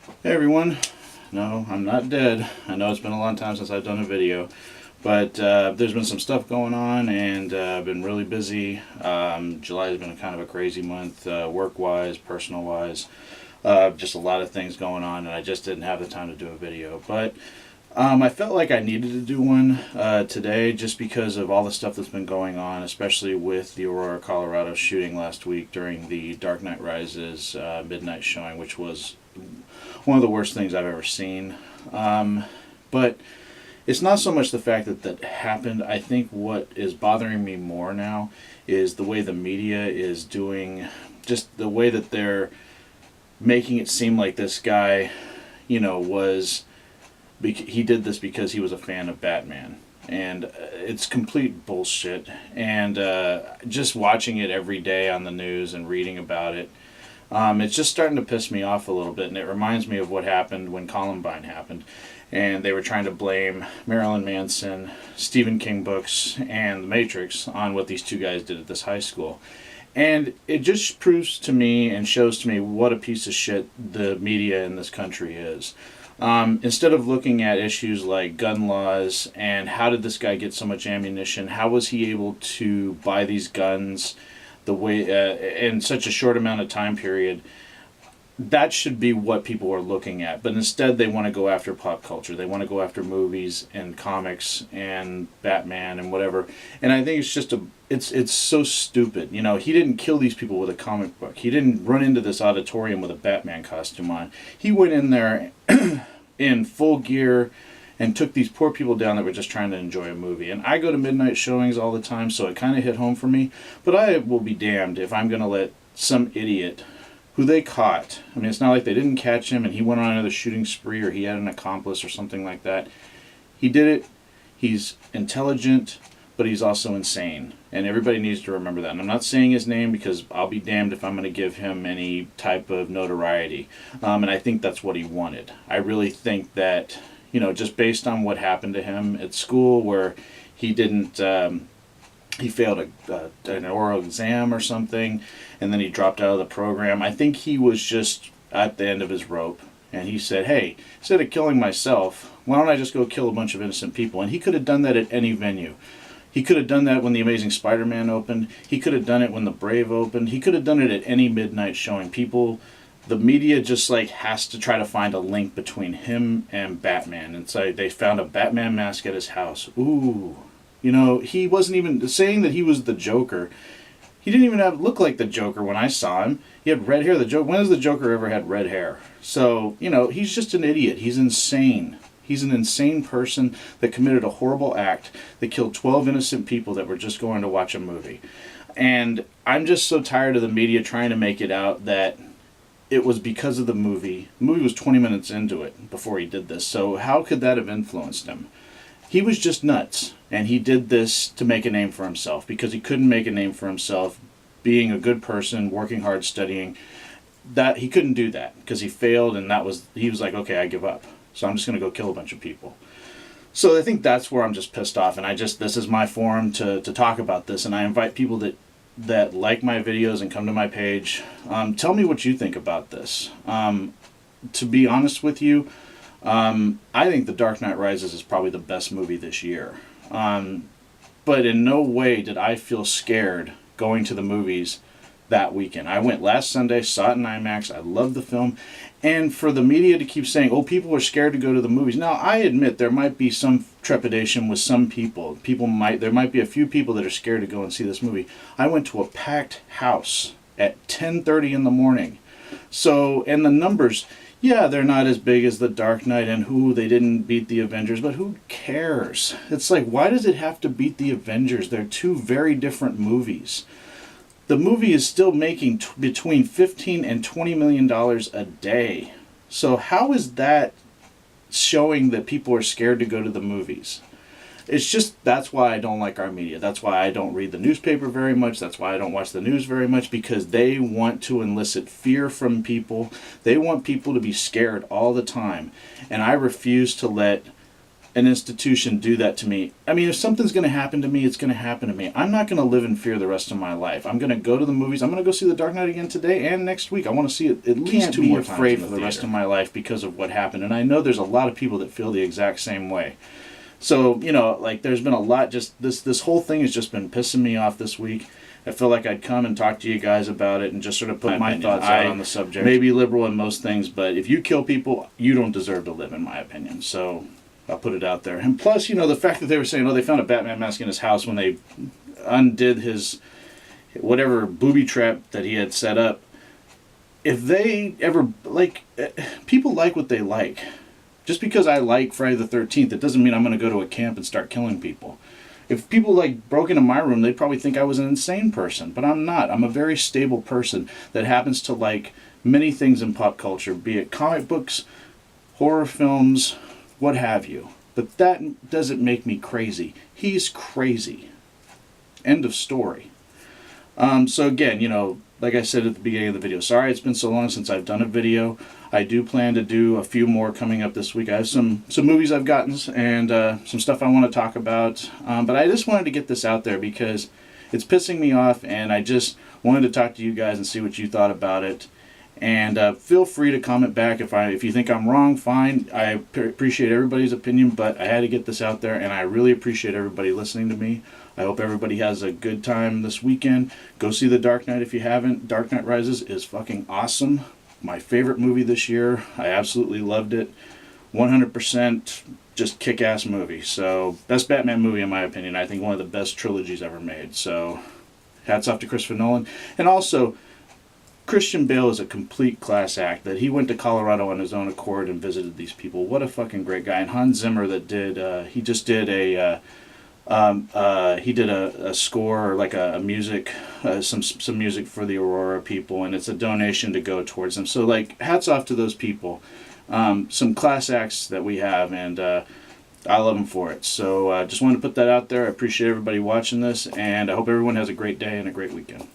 Hey everyone, no, I'm not dead. I know it's been a long time since I've done a video, but there's been some stuff going on and I've been really busy. July has been kind of a crazy month, work-wise, personal-wise, just a lot of things going on, and I just didn't have the time to do a video. But I felt like I needed to do one today just because of all the stuff that's been going on, especially with the Aurora, Colorado shooting last week during the Dark Knight Rises midnight showing, which was one of the worst things I've ever seen. But it's not so much the fact that that happened. I think what is bothering me more now is the way the media is doing, just the way that they're making it seem like this guy, was he did this because he was a fan of Batman. And it's complete bullshit. And just watching it every day on the news and reading about it, it's just starting to piss me off a little bit. And it reminds me of what happened when Columbine happened. And they were trying to blame Marilyn Manson, Stephen King books, and The Matrix on what these two guys did at this high school. And it just proves to me and shows to me what a piece of shit the media in this country is. Instead of looking at issues like gun laws and how did this guy get so much ammunition, how was he able to buy these guns the way in such a short amount of time period, that should be what people are looking at. But instead they want to go after pop culture. They want to go after movies and comics and Batman and whatever. And I think it's just it's so stupid. He didn't kill these people with a comic book. He didn't run into this auditorium with a Batman costume on. He went in there in full gear and took these poor people down that were just trying to enjoy a movie. And I go to midnight showings all the time, so it kind of hit home for me. But I will be damned if I'm going to let some idiot who they caught, I mean, it's not like they didn't catch him and he went on another shooting spree or he had an accomplice or something like that. He did it. He's intelligent, but he's also insane. And everybody needs to remember that. And I'm not saying his name because I'll be damned if I'm going to give him any type of notoriety. And I think that's what he wanted. I really think that, just based on what happened to him at school where he didn't, he failed an oral exam or something, and then he dropped out of the program. I think he was just at the end of his rope. And he said, hey, instead of killing myself, why don't I just go kill a bunch of innocent people? And he could have done that at any venue. He could have done that when The Amazing Spider-Man opened. He could have done it when The Brave opened. He could have done it at any midnight showing. The media just has to try to find a link between him and Batman. And so they found a Batman mask at his house. Ooh. He wasn't even saying that he was the Joker. He didn't even look like the Joker when I saw him. He had red hair. When has the Joker ever had red hair? So, he's just an idiot. He's insane. He's an insane person that committed a horrible act that killed 12 innocent people that were just going to watch a movie. And I'm just so tired of the media trying to make it out that it was because of the movie. The movie was 20 minutes into it before he did this. So how could that have influenced him? He was just nuts. And he did this to make a name for himself because he couldn't make a name for himself being a good person, working hard, studying. That he couldn't do that because he failed, and he was like, okay, I give up. So I'm just going to go kill a bunch of people. So I think that's where I'm just pissed off, and this is my forum to talk about this, and I invite people that like my videos and come to my page. Tell me what you think about this. To be honest with you, I think The Dark Knight Rises is probably the best movie this year. But in no way did I feel scared going to the movies that weekend. I went last Sunday, saw it in IMAX. I loved the film. And for the media to keep saying, oh, people are scared to go to the movies. Now, I admit there might be some trepidation with some people. There might be a few people that are scared to go and see this movie. I went to a packed house at 10:30 in the morning. So, and the numbers, yeah, they're not as big as The Dark Knight, and they didn't beat the Avengers, but who cares? It's like, why does it have to beat the Avengers? They're two very different movies. The movie is still making between $15 and $20 million a day. So how is that showing that people are scared to go to the movies? That's why I don't like our media. That's why I don't read the newspaper very much. That's why I don't watch the news very much, because they want to elicit fear from people. They want people to be scared all the time. And I refuse to let an institution do that to me. I mean, if something's going to happen to me, it's going to happen to me. I'm not going to live in fear the rest of my life. I'm going to go to the movies. I'm going to go see The Dark Knight again today and next week. I want to see it at least 2 more times. Can't be afraid for the rest of my life because of what happened. And I know there's a lot of people that feel the exact same way. So, you know, like, there's been a lot, just this whole thing has just been pissing me off this week. I feel like I'd come and talk to you guys about it and just sort of put my thoughts out on the subject. I may be liberal in most things, but if you kill people, you don't deserve to live, in my opinion. So I'll put it out there. And plus, you know, the fact that they were saying, oh, they found a Batman mask in his house when they undid his whatever booby trap that he had set up. If they ever, like, people like what they like. Just because I like Friday the 13th, it doesn't mean I'm going to go to a camp and start killing people. If people, like, broke into my room, they'd probably think I was an insane person. But I'm not. I'm a very stable person that happens to like many things in pop culture, be it comic books, horror films, what have you. But that doesn't make me crazy. He's crazy. End of story. So again, you know, like I said at the beginning of the video, sorry it's been so long since I've done a video. I do plan to do a few more coming up this week. I have some movies I've gotten and some stuff I want to talk about. But I just wanted to get this out there because it's pissing me off, and I just wanted to talk to you guys and see what you thought about it. And feel free to comment back if you think I'm wrong. Fine. I appreciate everybody's opinion, but I had to get this out there, and I really appreciate everybody listening to me. I hope everybody has a good time this weekend. Go see The Dark Knight if you haven't. Dark Knight Rises is fucking awesome. My favorite movie this year. I absolutely loved it. 100% just kick-ass movie. So, best Batman movie in my opinion. I think one of the best trilogies ever made. So, hats off to Christopher Nolan. And also, Christian Bale is a complete class act. That he went to Colorado on his own accord and visited these people. What a fucking great guy. And Hans Zimmer that did, he just did a score, like a music, some music for the Aurora people, and it's a donation to go towards them. So, like, hats off to those people. Some class acts that we have, and I love them for it. So, just wanted to put that out there. I appreciate everybody watching this, and I hope everyone has a great day and a great weekend.